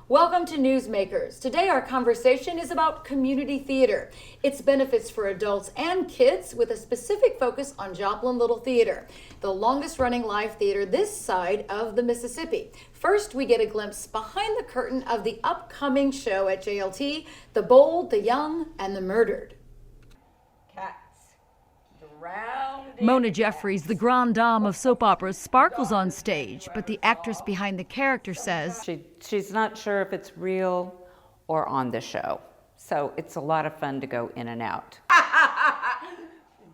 Welcome to Newsmakers. Today our conversation is about community theater, its benefits for adults and kids with a specific focus on Joplin Little Theater, the longest running live theater this side of the Mississippi. First, we get a glimpse behind the curtain of the upcoming show at JLT, The Bold, the Young, and the Murdered. Mona Jeffries, the grande dame of soap operas, sparkles on stage, but the actress behind the character says she's not sure if it's real or on the show. So it's a lot of fun to go in and out.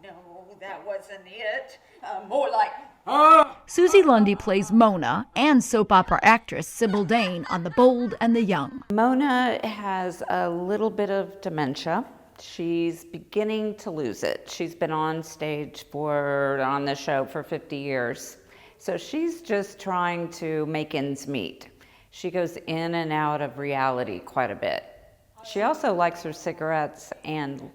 No, that wasn't it. More like... Susie Lundy plays Mona and soap opera actress Sybil Dane on The Bold and the Young. Mona has a little bit of dementia. She's beginning to lose it. She's been on the show for 50 years. So she's just trying to make ends meet. She goes in and out of reality quite a bit. She also likes her cigarettes and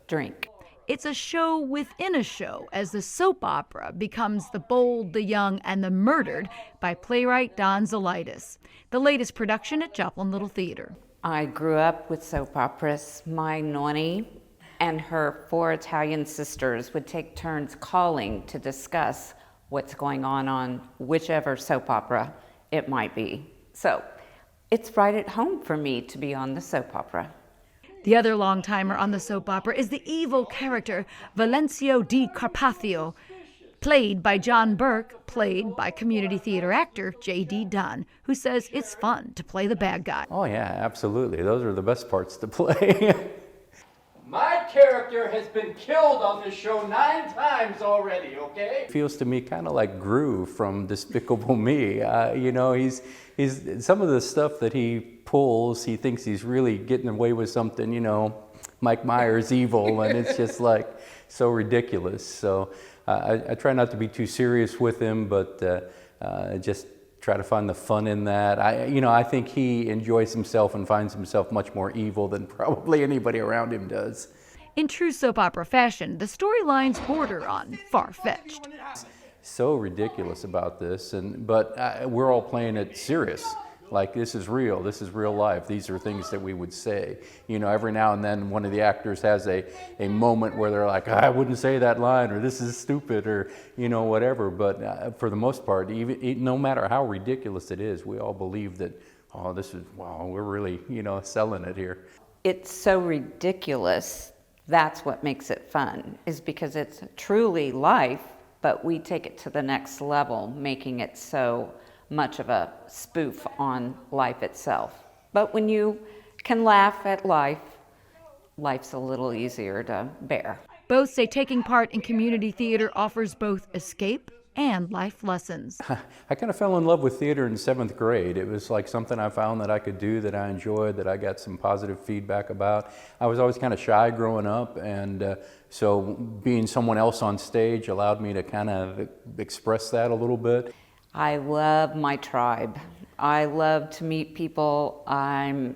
drink. It's a show within a show as the soap opera becomes The Bold, the Young, and the Murdered by playwright Don Zolaitis, the latest production at Joplin Little Theater. I grew up with soap operas. My nonni and her 4 Italian sisters would take turns calling to discuss what's going on whichever soap opera it might be. So it's right at home for me to be on the soap opera. The other long-timer on the soap opera is the evil character Valencio di Carpaccio, played by John Burke, played by community theater actor J.D. Dunn, who says it's fun to play the bad guy. Oh yeah, absolutely. Those are the best parts to play. My character has been killed on this show 9 times already, okay? It feels to me kind of like Gru from Despicable Me. He's some of the stuff that he pulls, he thinks he's really getting away with something, Mike Myers evil, and it's just like so ridiculous. So I try not to be too serious with him, but just try to find the fun in that. I think he enjoys himself and finds himself much more evil than probably anybody around him does. In true soap opera fashion, the storylines border on far-fetched. So ridiculous about this, but we're all playing it serious. Like, this is real life. These are things that we would say. Every now and then one of the actors has a moment where they're like, I wouldn't say that line, or this is stupid, or, whatever. But for the most part, even no matter how ridiculous it is, we all believe that, we're really, selling it here. It's so ridiculous. That's what makes it fun, is because it's truly life, but we take it to the next level, making it so much of a spoof on life itself. But when you can laugh at life, life's a little easier to bear. Both say taking part in community theater offers both escape and life lessons. I kind of fell in love with theater in 7th grade. It was like something I found that I could do, that I enjoyed, that I got some positive feedback about. I was always kind of shy growing up, and so being someone else on stage allowed me to kind of express that a little bit. I love my tribe. I love to meet people. I'm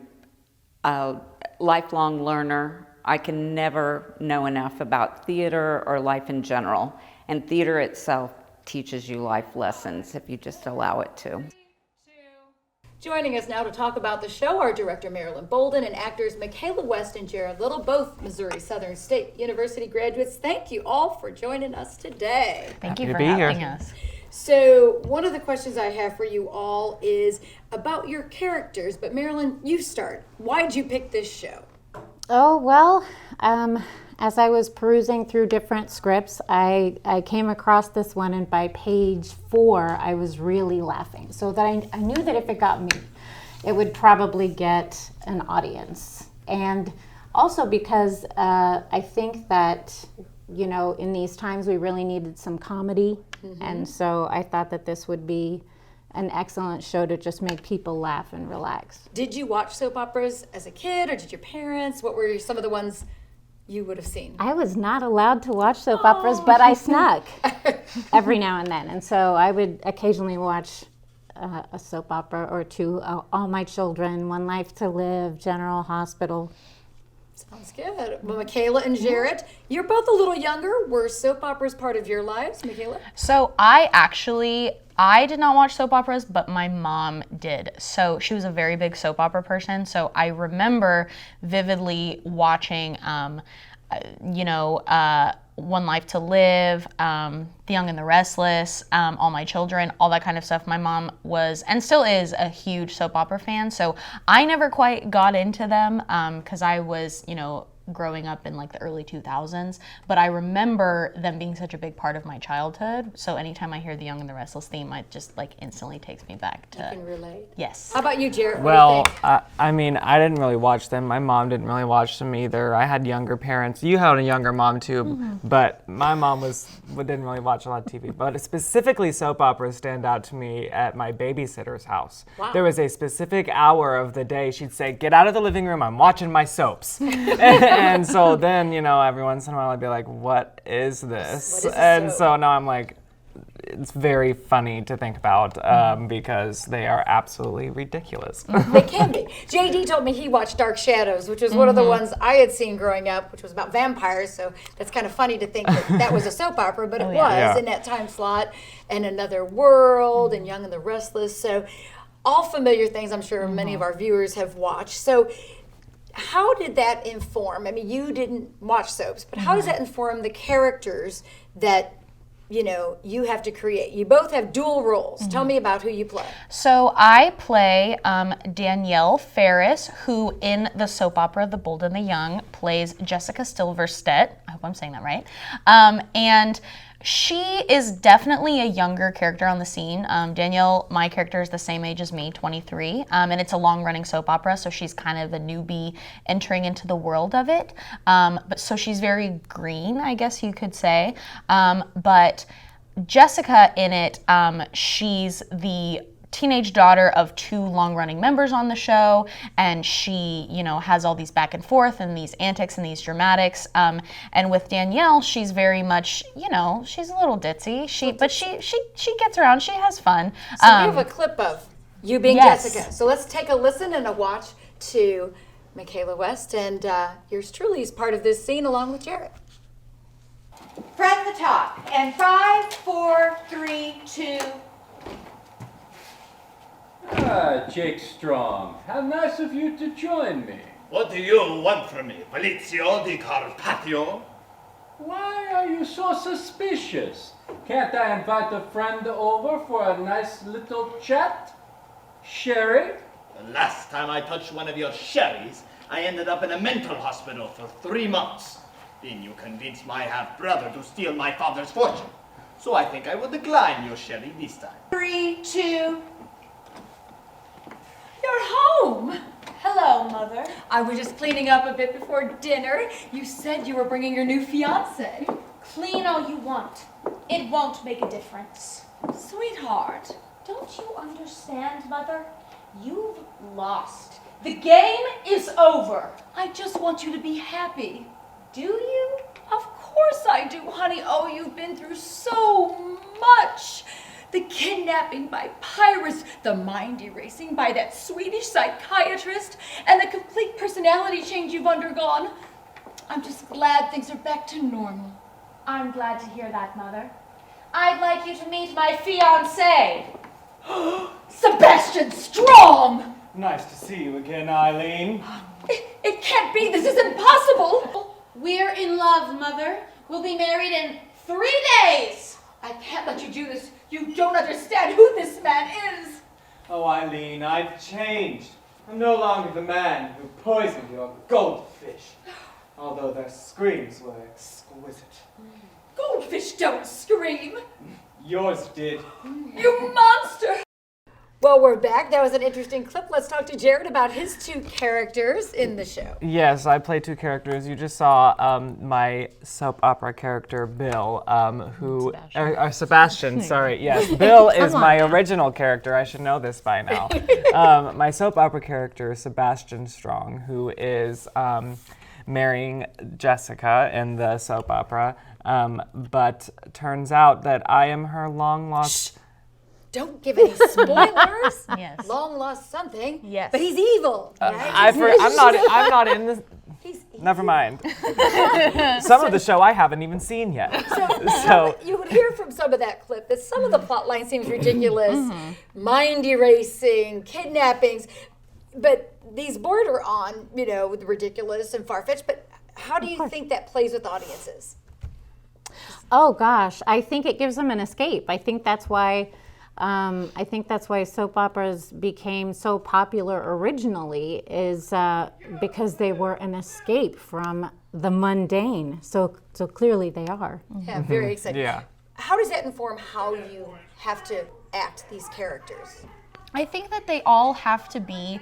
a lifelong learner. I can never know enough about theater or life in general. And theater itself teaches you life lessons if you just allow it to. Joining us now to talk about the show are director Marilyn Bolden and actors Michaela West and Jared Little, both Missouri Southern State University graduates. Thank you all for joining us today. Thank you for having us. So one of the questions I have for you all is about your characters, but Marilyn, you start. Why'd you pick this show? Oh, well, as I was perusing through different scripts, I came across this one, and by page 4, I was really laughing. So that I knew that if it got me, it would probably get an audience. And also because I think that, in these times we really needed some comedy. Mm-hmm. And so I thought that this would be an excellent show to just make people laugh and relax. Did you watch soap operas as a kid, or did your parents? What were some of the ones you would have seen? I was not allowed to watch soap operas, but I snuck every now and then. And so I would occasionally watch a soap opera or two, All My Children, One Life to Live, General Hospital. Sounds good. Well, Michaela and Jarrett, you're both a little younger. Were soap operas part of your lives, Michaela? So I did not watch soap operas, but my mom did. So she was a very big soap opera person. So I remember vividly watching, One Life to Live, The Young and the Restless, All My Children, all that kind of stuff. My mom was, and still is, a huge soap opera fan. So I never quite got into them because I was, growing up in like the early 2000s, but I remember them being such a big part of my childhood. So anytime I hear the Young and the Restless theme, it just like instantly takes me back to. You can relate. Yes. How about you, Jarrett? Well, What do you think? I mean, I didn't really watch them. My mom didn't really watch them either. I had younger parents. You had a younger mom too, but my mom didn't really watch a lot of TV. But specifically, soap operas stand out to me at my babysitter's house. Wow. There was a specific hour of the day she'd say, "Get out of the living room. I'm watching my soaps." And so then, every once in a while I'd be like, "What is this?" What is a And soap? so now I'm like, it's very funny to think about because they are absolutely ridiculous. They can be. JD told me he watched Dark Shadows, which was one of the ones I had seen growing up, which was about vampires. So that's kind of funny to think that was a soap opera, but it was Yeah. in that time slot. And Another World and Young and the Restless. So all familiar things I'm sure many of our viewers have watched. So how did that inform? I mean, you didn't watch soaps, but how does that inform the characters that you have to create? You both have dual roles. Tell me about who you play. So I play Danielle Ferris, who in the soap opera The Bold and the Young plays Jessica Silverstedt. I hope I'm saying that right. And she is definitely a younger character on the scene. Danielle, my character, is the same age as me, 23, and it's a long-running soap opera, so she's kind of a newbie entering into the world of it. But so she's very green, I guess you could say. But Jessica in it, she's the teenage daughter of two long-running members on the show, and she, has all these back and forth and these antics and these dramatics. And with Danielle, she's very much, she's a little ditzy. She gets around. She has fun. So we have a clip of you being Yes. Jessica. So let's take a listen and a watch to Michaela West, and yours truly is part of this scene along with Jarrett. From the top. And 5, 4, 3, 2. Ah, Jake Strong, how nice of you to join me. What do you want from me, Valizio di Carpaccio? Why are you so suspicious? Can't I invite a friend over for a nice little chat? Sherry? The last time I touched one of your sherries, I ended up in a mental hospital for 3 months. Then you convinced my half-brother to steal my father's fortune. So I think I will decline your sherry this time. 3, 2. You're home. Hello, Mother. I was just cleaning up a bit before dinner. You said you were bringing your new fiance. Clean all you want. It won't make a difference. Sweetheart. Don't you understand, Mother? You've lost. The game is over. I just want you to be happy. Do you? Of course I do, honey. Oh, you've been through so much. The kidnapping by pirates, the mind erasing by that Swedish psychiatrist, and the complete personality change you've undergone. I'm just glad things are back to normal. I'm glad to hear that, Mother. I'd like you to meet my fiancé. Sebastian Strong! Nice to see you again, Eileen. It can't be. This is impossible. We're in love, Mother. We'll be married in 3 days. I can't let you do this. You don't understand who this man is. Oh, Eileen, I've changed. I'm no longer the man who poisoned your goldfish, although their screams were exquisite. Goldfish don't scream. Yours did. You monster. Well, we're back. That was an interesting clip. Let's talk to Jarrett about his 2 characters in the show. Yes, I play 2 characters. You just saw my soap opera character, Bill, who... Sebastian, sorry. Yes, Bill is my original character. I should know this by now. My soap opera character is Sebastian Strong, who is marrying Jessica in the soap opera, but turns out that I am her long-lost... Don't give any spoilers. Yes. Long lost something. Yes. But he's evil. Right? I'm not in this. Never mind. Some of the show I haven't even seen yet. So you would hear from some of that clip that some of the plot line seems ridiculous, mind erasing, kidnappings, but these border on, with ridiculous and far-fetched. But how do you think that plays with audiences? Oh gosh, I think it gives them an escape. I think that's why soap operas became so popular originally, is because they were an escape from the mundane. So clearly they are. Yeah, very exciting. yeah. How does that inform how you have to act these characters? I think that they all have to be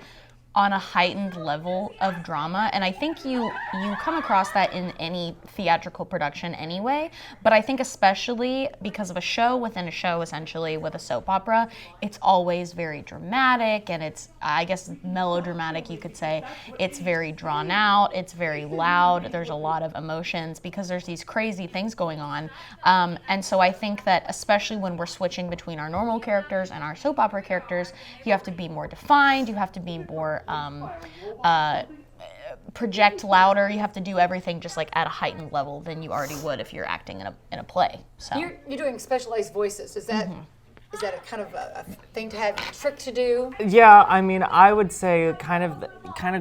on a heightened level of drama, and I think you come across that in any theatrical production anyway, but I think especially because of a show within a show, essentially with a soap opera, it's always very dramatic, and it's, I guess, melodramatic, you could say. It's very drawn out, it's very loud, there's a lot of emotions because there's these crazy things going on, and so I think that especially when we're switching between our normal characters and our soap opera characters, you have to be more defined, you have to be more project louder. You have to do everything just like at a heightened level than you already would if you're acting in a play. So You're doing specialized voices. Is that is that a kind of a thing to have, trick to do? Yeah, I mean, I would say kind of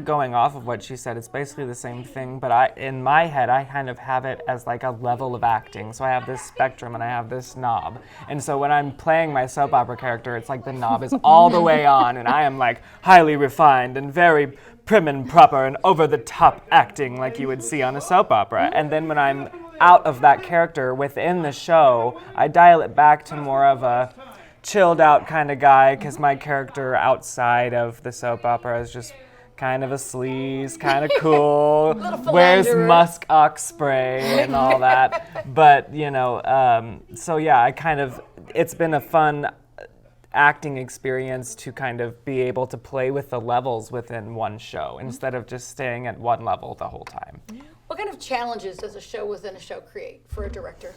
going off of what she said, it's basically the same thing, but in my head, I kind of have it as like a level of acting. So I have this spectrum and I have this knob. And so when I'm playing my soap opera character, it's like the knob is all the way on and I am like highly refined and very prim and proper and over the top acting like you would see on a soap opera. And then when I'm out of that character within the show, I dial it back to more of a chilled out kind of guy, because my character outside of the soap opera is just kind of a sleaze, kind of cool, wears musk ox spray and all that. But, so yeah, it's been a fun acting experience to kind of be able to play with the levels within one show instead of just staying at one level the whole time. What kind of challenges does a show within a show create for a director?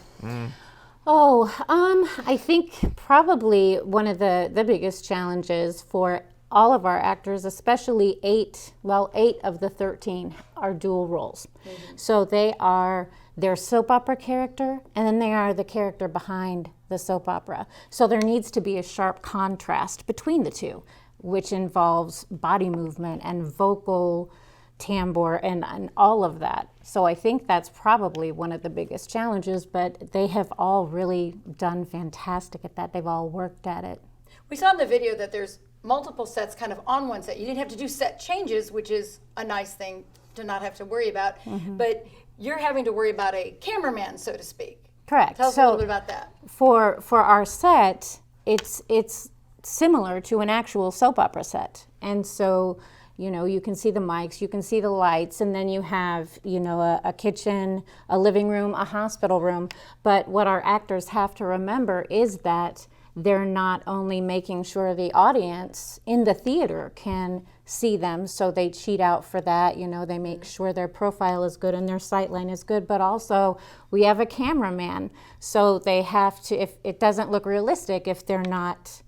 I think probably one of the biggest challenges for all of our actors, especially 8 of the 13 are dual roles. So they are their soap opera character, and then they are the character behind the soap opera. So there needs to be a sharp contrast between the two, which involves body movement and vocal timbre and all of that. So I think that's probably one of the biggest challenges, but they have all really done fantastic at that. They've all worked at it. We saw in the video that there's multiple sets kind of on one set. You didn't have to do set changes, which is a nice thing to not have to worry about, but you're having to worry about a cameraman, so to speak. Correct. Tell us a little bit about that. For our set, it's similar to an actual soap opera set. And so, you can see the mics, you can see the lights, and then you have, a kitchen, a living room, a hospital room. But what our actors have to remember is that they're not only making sure the audience in the theater can see them, so they cheat out for that, they make sure their profile is good and their sightline is good, but also we have a cameraman, so they have to, if it doesn't look realistic, if they're not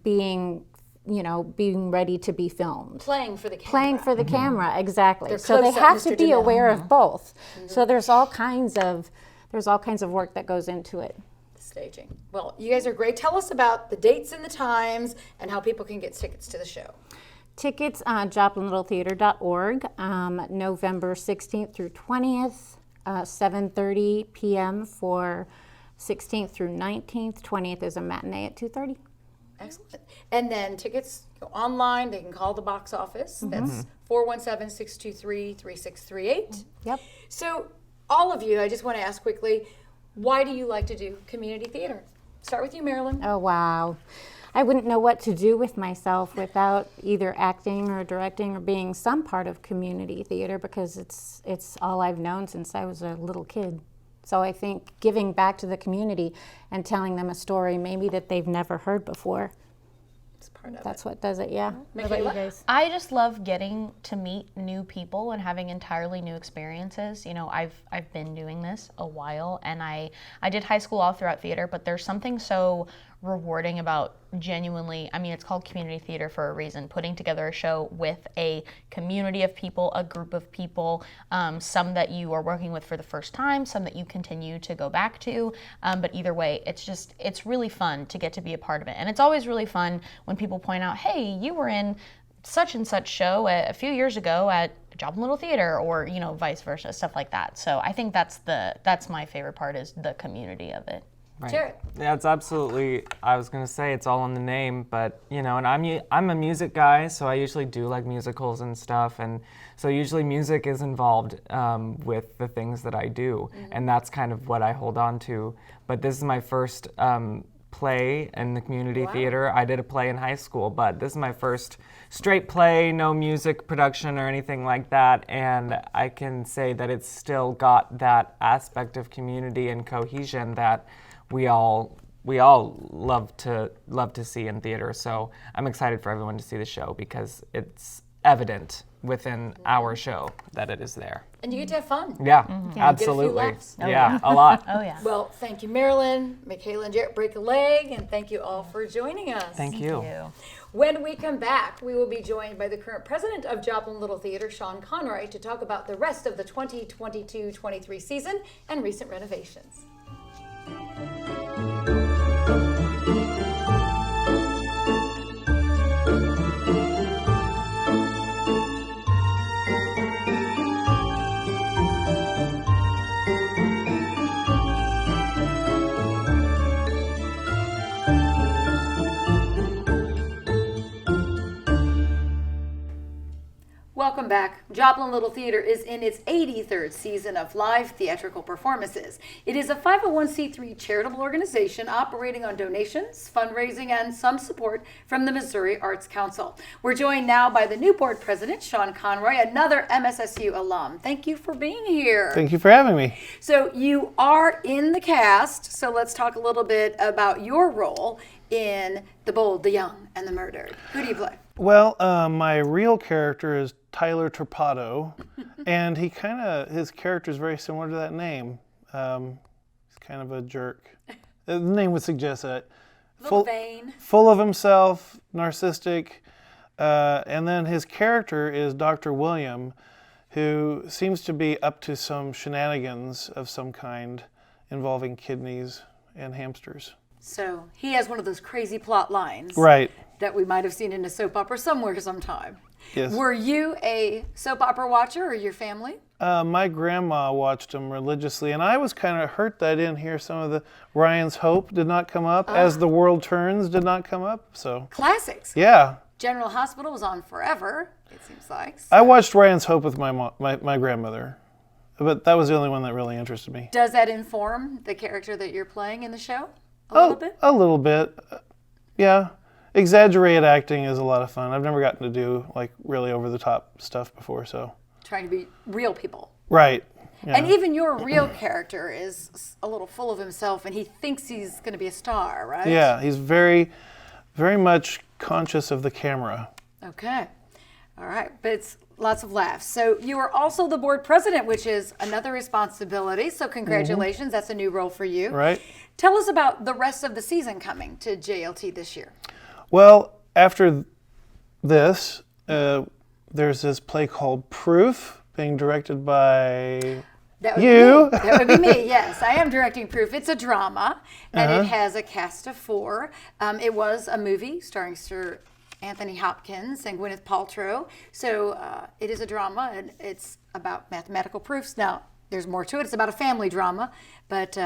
being ready to be filmed. Playing for the camera. Playing for the camera, exactly. They're So they close up, have to Mr. be Janelle. aware of both. So there's all kinds of work that goes into it. Staging. Well, you guys are great. Tell us about the dates and the times and how people can get tickets to the show. Tickets on joplinlittletheater.org, November 16th through 20th, 7:30 p.m. for 16th through 19th. 20th is a matinee at 2:30. Excellent. And then tickets go online. They can call the box office. That's 417-623-3638. Yep. So all of you, I just want to ask quickly, why do you like to do community theater? Start with you, Marilyn. Oh, wow. I wouldn't know what to do with myself without either acting or directing or being some part of community theater, because it's all I've known since I was a little kid. So I think giving back to the community and telling them a story maybe that they've never heard before. That's what does it, yeah. What about you guys? I just love getting to meet new people and having entirely new experiences. I've been doing this a while, and I did high school all throughout theater, but there's something so rewarding about genuinely, I mean, it's called community theater for a reason, putting together a show with a community of people, a group of people, some that you are working with for the first time, some that you continue to go back to, but either way, it's really fun to get to be a part of it. And it's always really fun when people point out, hey, you were in such and such show a few years ago at Joplin Little Theater, or vice versa, stuff like that. So I think that's my favorite part, is the community of it. Right. Jared. Yeah, it's absolutely, I was going to say it's all in the name, but and I'm a music guy, so I usually do like musicals and stuff, and so usually music is involved with the things that I do, and that's kind of what I hold on to. But this is my first play in the community theater. I did a play in high school, but this is my first straight play, no music production or anything like that, and I can say that it's still got that aspect of community and cohesion that we all love to see in theater. So I'm excited for everyone to see the show because it's evident within our show that it is there. And you get to have fun. Yeah, Get a absolutely. few laughs. Yeah, a lot. Oh yeah. Well, thank you, Marilyn, Michaela, and Jared. Break a leg, and thank you all for joining us. Thank you. When we come back, we will be joined by the current president of Joplin Little Theater, Sean Conroy, to talk about the rest of the 2022-23 season and recent renovations. Welcome back. Joplin Little Theater is in its 83rd season of live theatrical performances. It is a 501c3 charitable organization operating on donations, fundraising, and some support from the Missouri Arts Council. We're joined now by the new board president, Sean Conroy, another MSSU alum. Thank you for being here. Thank you for having me. So you are in the cast, so let's talk a little bit about your role in The Bold, the Young, and the Murdered. Who do you play? Well, my real character is Tyler Torpato, and his character is very similar to that name. He's kind of a jerk. The name would suggest that. Vain. Full of himself, narcissistic, and then his character is Dr. William, who seems to be up to some shenanigans of some kind involving kidneys and hamsters. So he has one of those crazy plot lines. Right. That we might have seen in a soap opera somewhere sometime. Yes. Were you a soap opera watcher, or your family? My grandma watched them religiously, and I was kind of hurt that I didn't hear some of the Ryan's Hope did not come up, As the World Turns did not come up. So Classics. yeah. General Hospital was on forever, it seems like. So I watched Ryan's Hope with my grandmother, but that was the only one that really interested me. does that inform the character that you're playing in the show? A little bit? A little bit, yeah. Exaggerated acting is a lot of fun. I've never gotten to do like really over the top stuff before, so. Trying to be real people. Right. Yeah. And even your real character is a little full of himself, and he thinks he's going to be a star, right? Yeah, he's very, very much conscious of the camera. Okay. All right. But it's lots of laughs. So you are also the board president, which is another responsibility. So congratulations. That's a new role for you. Right. Tell us about the rest of the season coming to JLT this year. Well, after this, there's this play called Proof, being directed by you. That would be me, yes. I am directing Proof. It's a drama, and it has a cast of 4. It was a movie starring Sir Anthony Hopkins and Gwyneth Paltrow. So it is a drama, and it's about mathematical proofs. Now, there's more to it. It's about a family drama, but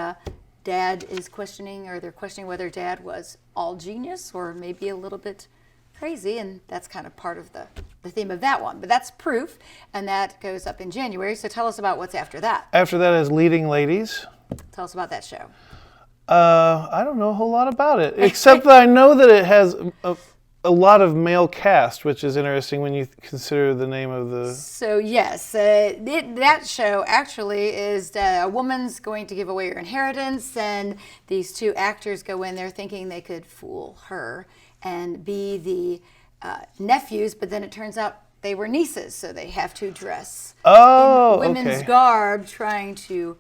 Dad is questioning, or they're questioning whether Dad was all genius or maybe a little bit crazy, and that's kind of part of the theme of that one. But that's Proof, and that goes up in January. So tell us about what's after that. After that is Leading Ladies. Tell us about that show. I don't know a whole lot about it, except that I know that it has a lot of male cast, which is interesting when you consider the name of the... So yes, that show actually is a woman's going to give away her inheritance, and these 2 actors go in there thinking they could fool her and be the nephews, but then it turns out they were nieces, so they have to dress in women's garb, trying to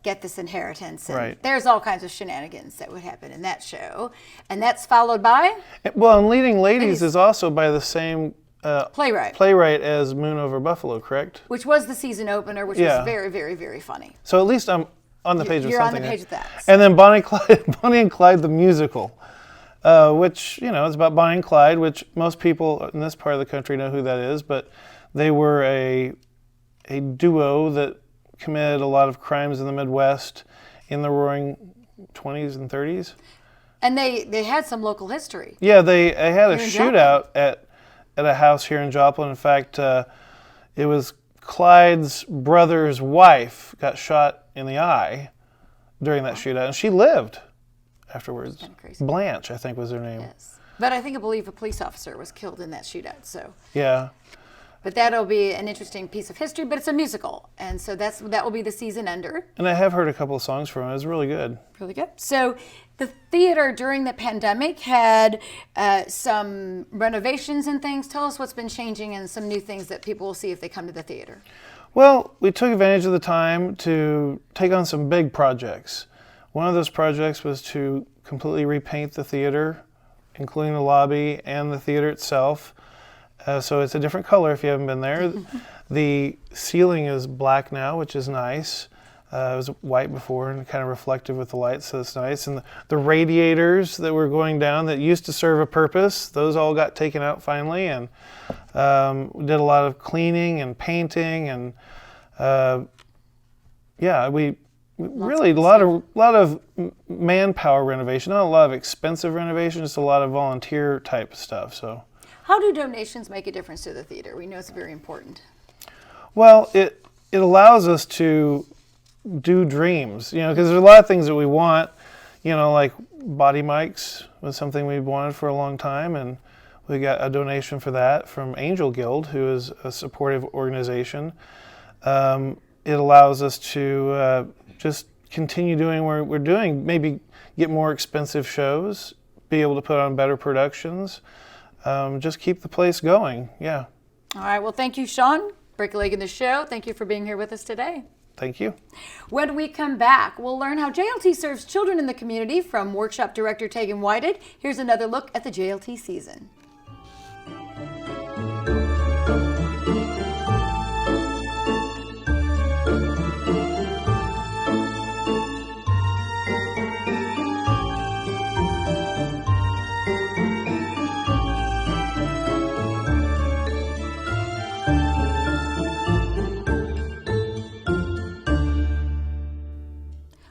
get this inheritance. And Right. there's all kinds of shenanigans that would happen in that show. And that's followed by Well, and Leading Ladies is also by the same playwright as Moon Over Buffalo, correct? which was the season opener, which Yeah. was very, very, very funny. So at least I'm on the page with You're on something. the page with that. And then Bonnie and Clyde the musical, which, you know, it's about Bonnie and Clyde, which most people in this part of the country know who that is, but they were a duo that committed a lot of crimes in the Midwest in the roaring 20s and 30s. And they had some local history. Yeah, they had a Here in shootout at a house here in Joplin. In fact, it was Clyde's brother's wife got shot in the eye during that shootout, and she lived afterwards. Kinda crazy. Blanche, I think, was her name. Yes. But I believe a police officer was killed in that shootout. So, Yeah. but that'll be an interesting piece of history. But it's a musical, and so that will be the season ender. And I have heard a couple of songs from it. It was really good. Really good. So the theater during the pandemic had some renovations and things. Tell us what's been changing and some new things that people will see if they come to the theater. Well, we took advantage of the time to take on some big projects. One of those projects was to completely repaint the theater, including the lobby and the theater itself. So it's a different color if you haven't been there. The ceiling is black now, which is nice. It was white before and kind of reflective with the lights, so it's nice. And the radiators that were going down that used to serve a purpose, those all got taken out finally. And we did a lot of cleaning and painting, and we really a lot of manpower renovation, not a lot of expensive renovation, just a lot of volunteer type stuff. So. How do donations make a difference to the theater? We know it's very important. Well, it allows us to do dreams, you know, because there's a lot of things that we want, you know, like body mics was something we wanted for a long time, and we got a donation for that from Angel Guild, who is a supportive organization. It allows us to just continue doing what we're doing, maybe get more expensive shows, be able to put on better productions, just keep the place going, yeah. All right, well, thank you, Sean. Break a leg in the show. Thank you for being here with us today. Thank you. When we come back, we'll learn how JLT serves children in the community from workshop director Tegan Whited. Here's another look at the JLT season.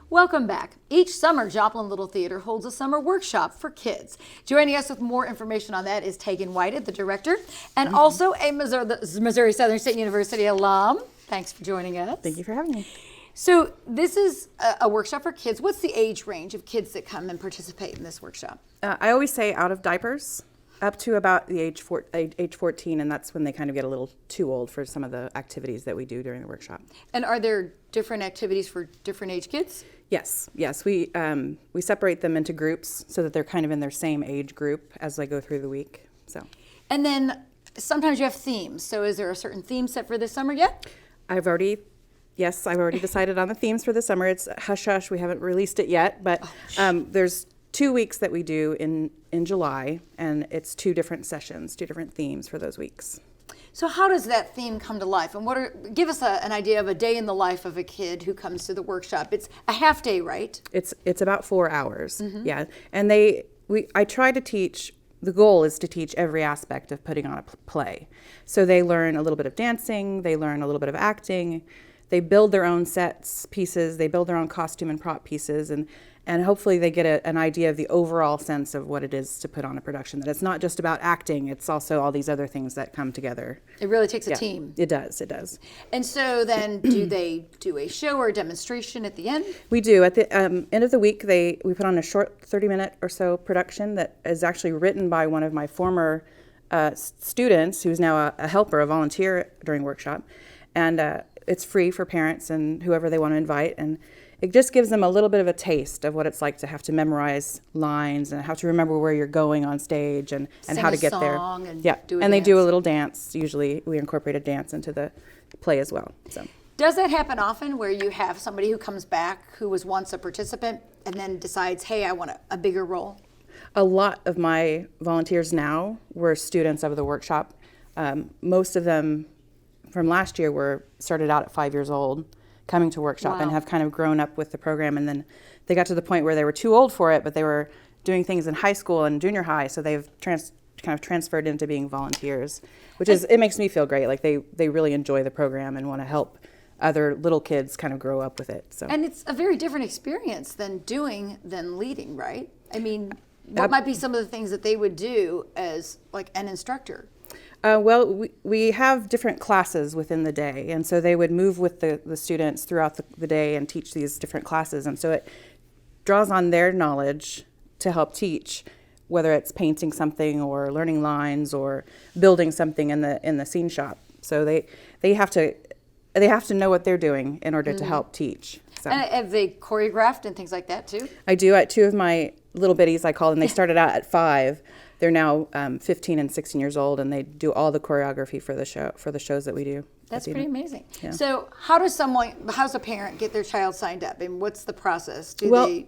Welcome back. Each summer, Joplin Little Theater holds a summer workshop for kids. Joining us with more information on that is Tegan Whited, the director, and also a Missouri Southern State University alum. Thanks for joining us. Thank you for having me. So this is a workshop for kids. What's the age range of kids that come and participate in this workshop? I always say out of diapers up to about the age 14, and that's when they kind of get a little too old for some of the activities that we do during the workshop. And are there different activities for different age kids? Yes. We separate them into groups so that they're kind of in their same age group as they go through the week. So. And then sometimes you have themes. So is there a certain theme set for this summer yet? I've already decided on the themes for the summer. It's Hush Hush. We haven't released it yet, but there's 2 weeks that we do in July, and it's 2 different sessions, 2 different themes for those weeks. So how does that theme come to life? And give us an idea of a day in the life of a kid who comes to the workshop. It's a half day, right? It's about 4 hours, yeah. And I try to teach. The goal is to teach every aspect of putting on a play. So they learn a little bit of dancing, they learn a little bit of acting, they build their own sets pieces, they build their own costume and prop pieces, and hopefully they get an idea of the overall sense of what it is to put on a production, that it's not just about acting, it's also all these other things that come together. It really takes a team. It does. And so then do they do a show or a demonstration at the end? We do. At the end of the week, we put on a short 30-minute or so production that is actually written by one of my former students, who's now a helper, a volunteer during workshop. And it's free for parents and whoever they want to invite. And it just gives them a little bit of a taste of what it's like to have to memorize lines and how to remember where you're going on stage and how to get there. And yeah, and they do a little dance. Usually we incorporate a dance into the play as well. So. Does that happen often where you have somebody who comes back who was once a participant and then decides, hey, I want a bigger role? A lot of my volunteers now were students of the workshop. Most of them from last year were started out at 5 years old, coming to workshop and have kind of grown up with the program. And then they got to the point where they were too old for it, but they were doing things in high school and junior high, so they've kind of transferred into being volunteers, which is, it makes me feel great. Like they really enjoy the program and want to help other little kids kind of grow up with it. So. And it's a very different experience than leading, right? I mean, what might be some of the things that they would do as like an instructor? Well, we have different classes within the day, and so they would move with the students throughout the day and teach these different classes, and so it draws on their knowledge to help teach, whether it's painting something or learning lines or building something in the scene shop. So they have to know what they're doing in order to help teach. So. And have they choreographed and things like that too? I do. Two of my little bitties, I call them, they started out at 5. They're now 15 and 16 years old, and they do all the choreography for the shows that we do. That's pretty amazing. Yeah. So how's a parent get their child signed up, and what's the process? We,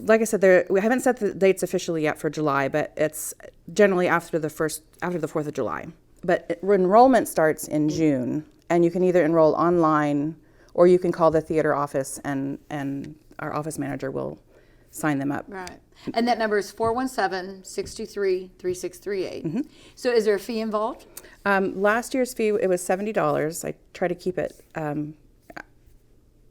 like I said, we haven't set the dates officially yet for July, but it's generally after the 4th of July. But enrollment starts in June, and you can either enroll online or you can call the theater office, and our office manager will sign them up. Right. And that number is 417-623-3638. So is there a fee involved? Last year's fee, it was $70. I try to keep it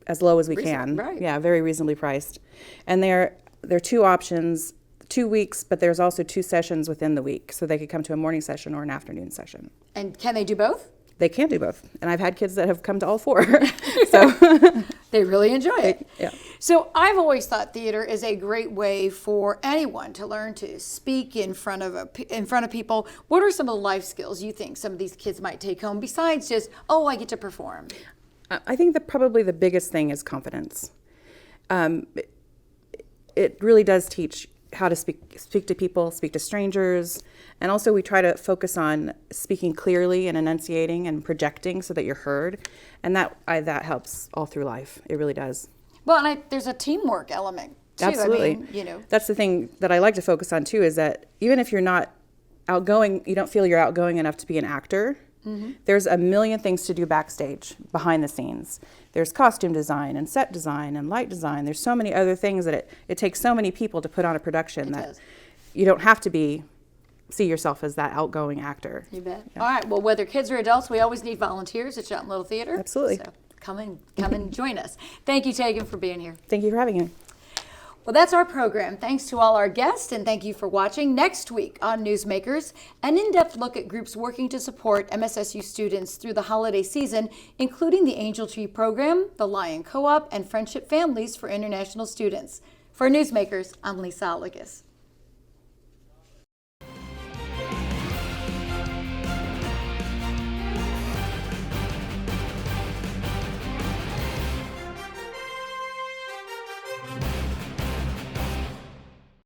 as low as we can. Right. Yeah, very reasonably priced. And there are 2 options, 2 weeks, but there's also 2 sessions within the week. So they could come to a morning session or an afternoon session. And can they do both? They can do both. And I've had kids that have come to all 4. So they really enjoy it. Yeah. So I've always thought theater is a great way for anyone to learn to speak in front of people. What are some of the life skills you think some of these kids might take home besides just, I get to perform? I think that probably the biggest thing is confidence. It really does teach how to speak to people, speak to strangers, and also we try to focus on speaking clearly and enunciating and projecting so that you're heard, and that helps all through life. It really does. Well, and there's a teamwork element too. Absolutely. I mean, that's the thing that I like to focus on too, is that even if you're not outgoing, you don't feel you're outgoing enough to be an actor. There's a million things to do backstage, behind the scenes. There's costume design and set design and light design. There's so many other things that it takes so many people to put on a production that you don't have to see yourself as that outgoing actor. You bet. Yeah. All right. Well, whether kids or adults, we always need volunteers at Joplin Little Theater. Absolutely. So come and join us. Thank you, Tegan, for being here. Thank you for having me. Well, that's our program. Thanks to all our guests, and thank you for watching. Next week on Newsmakers, an in-depth look at groups working to support MSSU students through the holiday season, including the Angel Tree Program, the Lion Co-op, and Friendship Families for International Students. For Newsmakers, I'm Lisa Alligas.